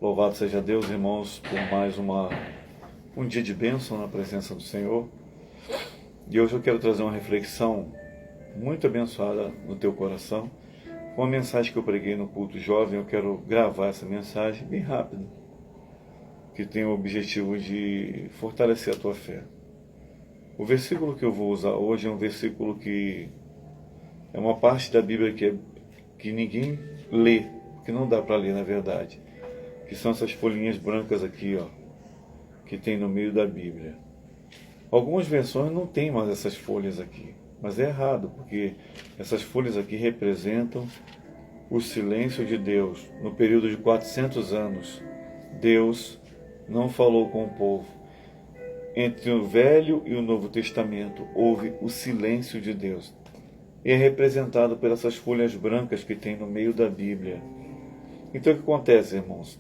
Louvado seja Deus, irmãos, por mais um dia de bênção na presença do Senhor. E hoje eu quero trazer uma reflexão muito abençoada no teu coração. Uma mensagem que eu preguei no culto jovem, eu quero gravar essa mensagem bem rápida, que tem o objetivo de fortalecer a tua fé. O versículo que eu vou usar hoje é um versículo que é uma parte da Bíblia que ninguém lê, que não dá para ler na verdade, que são essas folhinhas brancas aqui, ó, que tem no meio da Bíblia. Algumas versões não tem mais essas folhas aqui, mas é errado, porque essas folhas aqui representam o silêncio de Deus. No período de 400 anos, Deus não falou com o povo. Entre o Velho e o Novo Testamento, houve o silêncio de Deus. E é representado por essas folhas brancas que tem no meio da Bíblia. Então o que acontece, irmãos?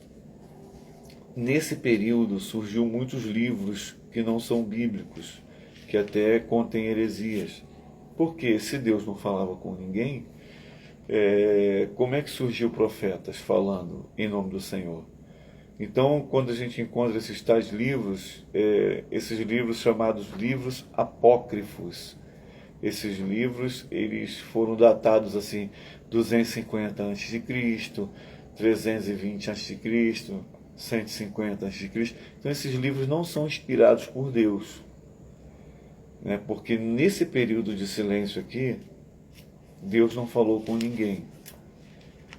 Nesse período surgiu muitos livros que não são bíblicos, que até contêm heresias. Porque se Deus não falava com ninguém, como é que surgiu profetas falando em nome do Senhor? Então, quando a gente encontra esses tais livros, esses livros chamados livros apócrifos, esses livros eles foram datados assim 250 a.C., 320 a.C., 150 a.C. Então esses livros não são inspirados por Deus, né? Porque nesse período de silêncio aqui, Deus não falou com ninguém.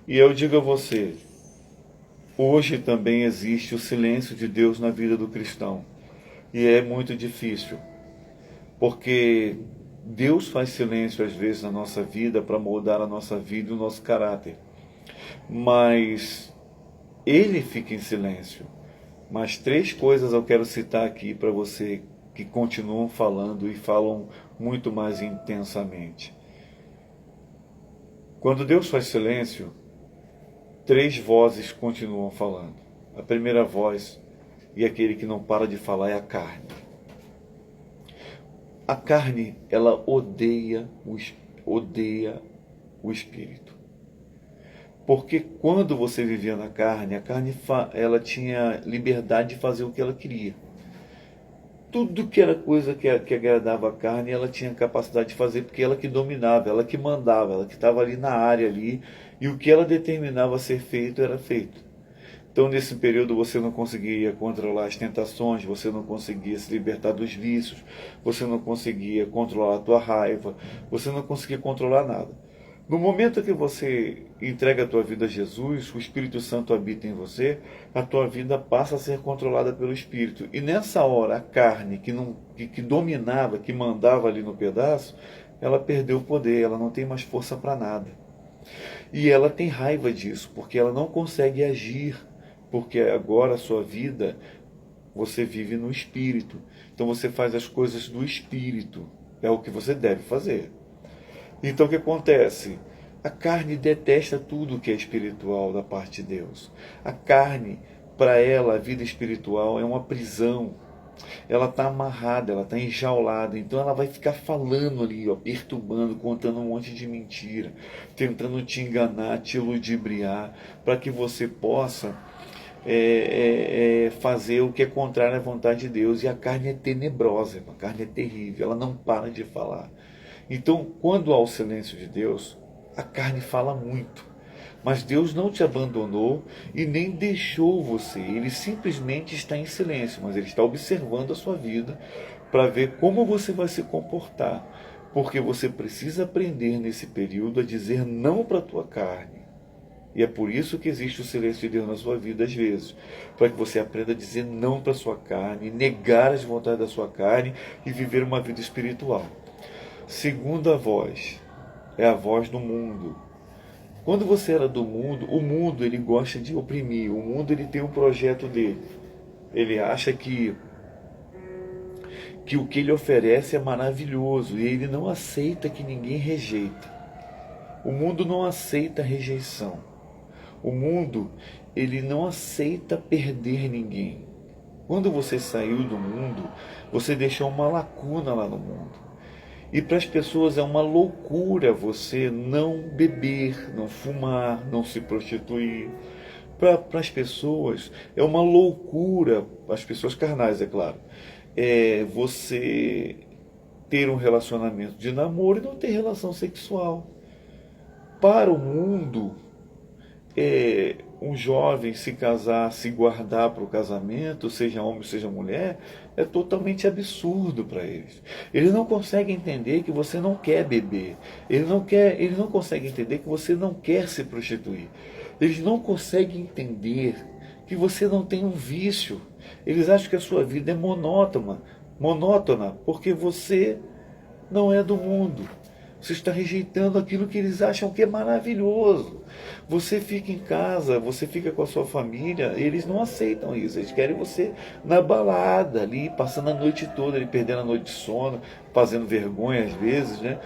E eu digo a você, hoje também existe o silêncio de Deus na vida do cristão. E é muito difícil, porque Deus faz silêncio às vezes na nossa vida para moldar a nossa vida e o nosso caráter. Mas Ele fica em silêncio. Mas 3 coisas eu quero citar aqui para você que continuam falando e falam muito mais intensamente. Quando Deus faz silêncio, 3 vozes continuam falando. A primeira voz, e aquele que não para de falar, é a carne. A carne, ela odeia o espírito. Porque quando você vivia na carne, a carne ela tinha liberdade de fazer o que ela queria. Tudo que era coisa que agradava a carne, ela tinha capacidade de fazer, porque ela que dominava, ela que mandava, ela que estava ali na área ali, e o que ela determinava ser feito, era feito. Então, nesse período, você não conseguia controlar as tentações, você não conseguia se libertar dos vícios, você não conseguia controlar a tua raiva, você não conseguia controlar nada. No momento que você entrega a tua vida a Jesus, o Espírito Santo habita em você, a tua vida passa a ser controlada pelo Espírito. E nessa hora, a carne que dominava, que mandava ali no pedaço, ela perdeu o poder, ela não tem mais força para nada. E ela tem raiva disso, porque ela não consegue agir, porque agora a sua vida, você vive no Espírito. Então você faz as coisas do Espírito, é o que você deve fazer. Então o que acontece? A carne detesta tudo que é espiritual da parte de Deus. A carne, para ela, a vida espiritual é uma prisão. Ela está amarrada, ela está enjaulada. Então ela vai ficar falando ali, ó, perturbando, contando um monte de mentira, tentando te enganar, te ludibriar, para que você possa fazer o que é contrário à vontade de Deus. E a carne é tenebrosa, a carne é terrível, ela não para de falar. Então, quando há o silêncio de Deus, a carne fala muito. Mas Deus não te abandonou e nem deixou você. Ele simplesmente está em silêncio, mas Ele está observando a sua vida para ver como você vai se comportar. Porque você precisa aprender nesse período a dizer não para a tua carne. E é por isso que existe o silêncio de Deus na sua vida às vezes. Para que você aprenda a dizer não para a sua carne, negar as vontades da sua carne e viver uma vida espiritual. Segunda voz é a voz do mundo. Quando você era do mundo, o mundo ele gosta de oprimir, o mundo ele tem um projeto dele. Ele acha que o que ele oferece é maravilhoso e ele não aceita que ninguém rejeita. O mundo não aceita rejeição. O mundo ele não aceita perder ninguém. Quando você saiu do mundo, você deixou uma lacuna lá no mundo. E para as pessoas é uma loucura você não beber, não fumar, não se prostituir, Para as pessoas é uma loucura, as pessoas carnais, é claro, você ter um relacionamento de namoro e não ter relação sexual. Para o mundo, um jovem se casar, se guardar para o casamento, seja homem, seja mulher, é totalmente absurdo para eles. Eles não conseguem entender que você não quer beber. Eles não conseguem entender que você não quer se prostituir. Eles não conseguem entender que você não tem um vício. Eles acham que a sua vida é monótona, porque você não é do mundo. Você está rejeitando aquilo que eles acham que é maravilhoso. Você fica em casa, você fica com a sua família, eles não aceitam isso. Eles querem você na balada, ali, passando a noite toda, ali, perdendo a noite de sono, fazendo vergonha às vezes, né?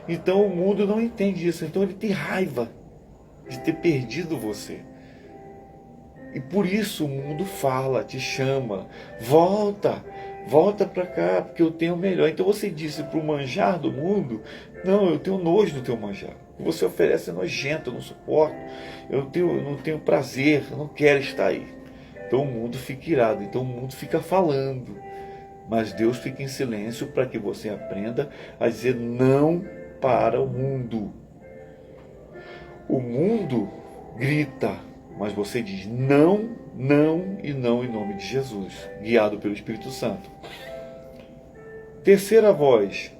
Então o mundo não entende isso. Então ele tem raiva de ter perdido você. E por isso o mundo fala, te chama, volta para cá, porque eu tenho o melhor. Então você disse para o manjar do mundo, não, eu tenho nojo do teu manjar. O que você oferece é nojento, eu não suporto, eu não tenho prazer, eu não quero estar aí. Então o mundo fica irado, então o mundo fica falando. Mas Deus fica em silêncio para que você aprenda a dizer não para o mundo. O mundo grita, mas você diz não, não e não em nome de Jesus, guiado pelo Espírito Santo. Terceira voz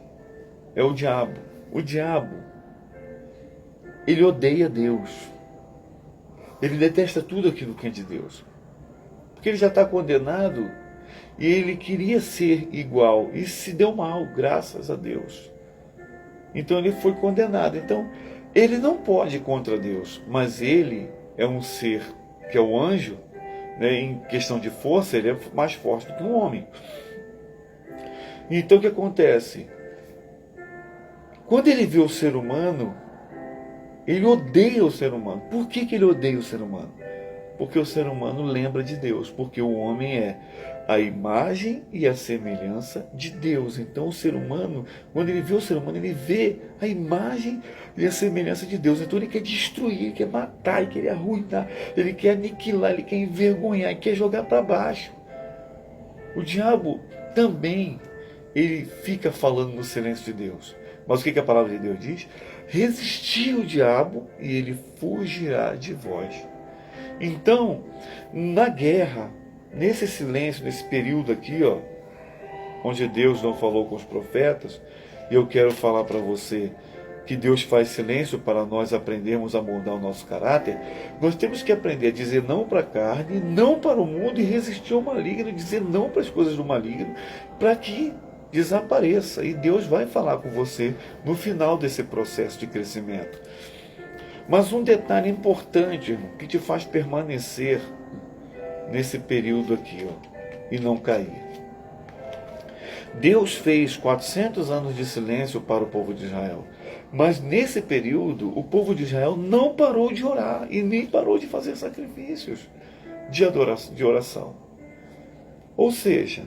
é o diabo. O diabo, ele odeia Deus. Ele detesta tudo aquilo que é de Deus. Porque ele já está condenado e ele queria ser igual e se deu mal, graças a Deus. Então ele foi condenado. Então ele não pode ir contra Deus, mas ele é um ser que é o anjo, né, em questão de força, ele é mais forte do que um homem. Então o que acontece? Quando ele vê o ser humano, ele odeia o ser humano. Por que ele odeia o ser humano? Porque o ser humano lembra de Deus, porque o homem é a imagem e a semelhança de Deus. Então o ser humano, quando ele vê o ser humano, ele vê a imagem e a semelhança de Deus. Então ele quer destruir, ele quer matar, ele quer arruinar, ele quer aniquilar, ele quer envergonhar, ele quer jogar para baixo. O diabo também, ele fica falando no silêncio de Deus. Mas o que a palavra de Deus diz? Resistir o diabo e ele fugirá de vós. Então, na guerra, nesse silêncio, nesse período aqui, onde Deus não falou com os profetas, e eu quero falar para você que Deus faz silêncio para nós aprendermos a moldar o nosso caráter, nós temos que aprender a dizer não para a carne, não para o mundo e resistir ao maligno, dizer não para as coisas do maligno, para que desapareça. E Deus vai falar com você no final desse processo de crescimento. Mas um detalhe importante, irmão, que te faz permanecer nesse período aqui, e não cair. Deus fez 400 anos de silêncio para o povo de Israel. Mas nesse período, o povo de Israel não parou de orar e nem parou de fazer sacrifícios de oração. Ou seja,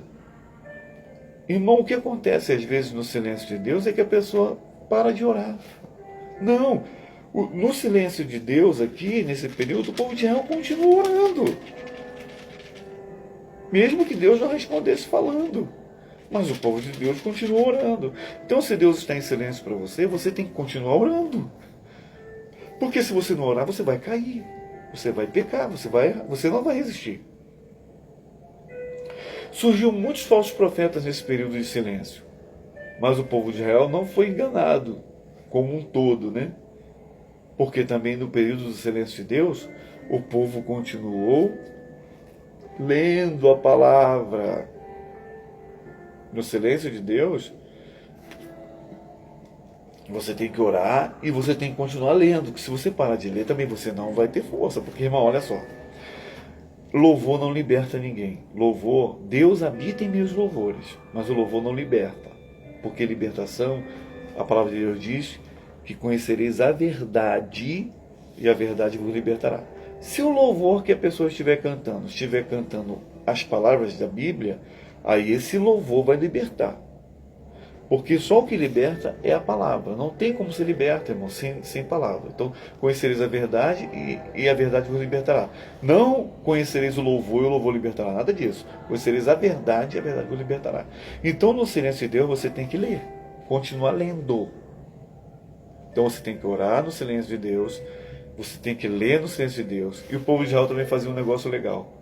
irmão, o que acontece às vezes no silêncio de Deus é que a pessoa para de orar. Não, no silêncio de Deus aqui, nesse período, o povo de Israel continua orando. Mesmo que Deus não respondesse falando. Mas o povo de Deus continua orando. Então, se Deus está em silêncio para você, você tem que continuar orando. Porque se você não orar, você vai cair. Você vai pecar, você não vai resistir. Surgiu muitos falsos profetas nesse período de silêncio. Mas o povo de Israel não foi enganado como um todo, né? Porque também no período do silêncio de Deus, o povo continuou lendo a palavra. No silêncio de Deus, você tem que orar e você tem que continuar lendo. Porque se você parar de ler, também você não vai ter força. Porque, irmão, olha só. Louvor não liberta ninguém. Louvor, Deus habita em meus louvores. Mas o louvor não liberta. Porque libertação, a palavra de Deus diz que conhecereis a verdade e a verdade vos libertará. Se o louvor que a pessoa estiver cantando as palavras da Bíblia, aí esse louvor vai libertar. Porque só o que liberta é a palavra. Não tem como ser liberto, irmão, sem palavra. Então, conhecereis a verdade e a verdade vos libertará. Não conhecereis o louvor e o louvor libertará. Nada disso. Conhecereis a verdade e a verdade vos libertará. Então, no silêncio de Deus, você tem que ler. Continuar lendo. Então, você tem que orar no silêncio de Deus. Você tem que ler no silêncio de Deus. E o povo de Israel também fazia um negócio legal.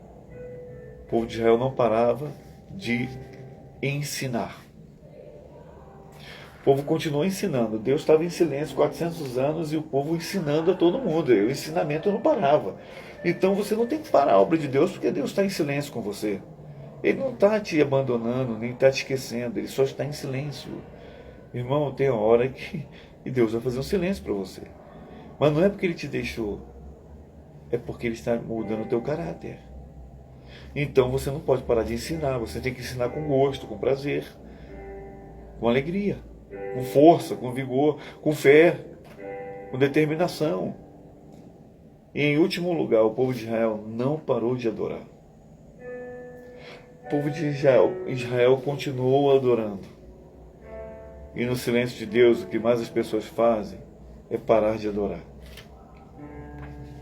O povo de Israel não parava de ensinar. O povo continuou ensinando. Deus estava em silêncio 400 anos e o povo ensinando a todo mundo. E o ensinamento não parava. Então você não tem que parar a obra de Deus porque Deus está em silêncio com você. Ele não está te abandonando, nem está te esquecendo. Ele só está em silêncio. Irmão, tem uma hora que Deus vai fazer um silêncio para você. Mas não é porque Ele te deixou. É porque Ele está mudando o teu caráter. Então você não pode parar de ensinar. Você tem que ensinar com gosto, com prazer, com alegria, com força, com vigor, com fé, com determinação. E em último lugar, o povo de Israel não parou de adorar. O povo de Israel continuou adorando. E no silêncio de Deus, o que mais as pessoas fazem é parar de adorar.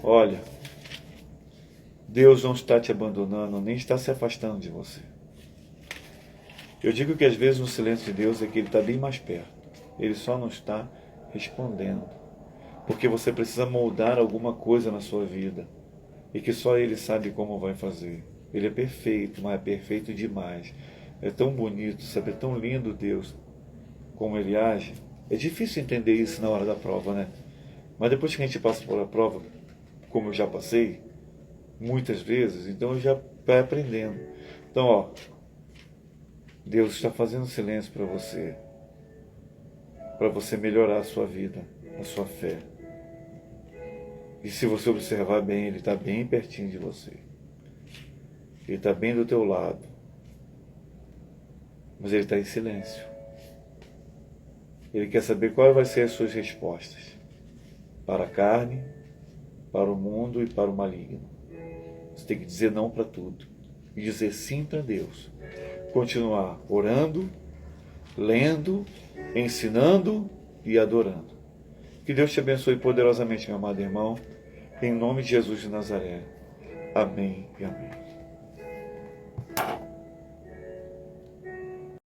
Olha, Deus não está te abandonando, nem está se afastando de você. Eu digo que às vezes no silêncio de Deus é que Ele está bem mais perto. Ele só não está respondendo. Porque você precisa moldar alguma coisa na sua vida. E que só Ele sabe como vai fazer. Ele é perfeito, mas é perfeito demais. É tão bonito, sabe? É tão lindo Deus, como Ele age. É difícil entender isso na hora da prova, né? Mas depois que a gente passa por a prova, como eu já passei, muitas vezes, então eu já vai aprendendo. Então, ó, Deus está fazendo silêncio para você melhorar a sua vida, a sua fé. E se você observar bem, Ele está bem pertinho de você. Ele está bem do teu lado. Mas Ele está em silêncio. Ele quer saber quais vão ser as suas respostas. Para a carne, para o mundo e para o maligno. Você tem que dizer não para tudo. E dizer sim para Deus. Continuar orando, lendo, ensinando e adorando. Que Deus te abençoe poderosamente, meu amado irmão. Em nome de Jesus de Nazaré. Amém e amém.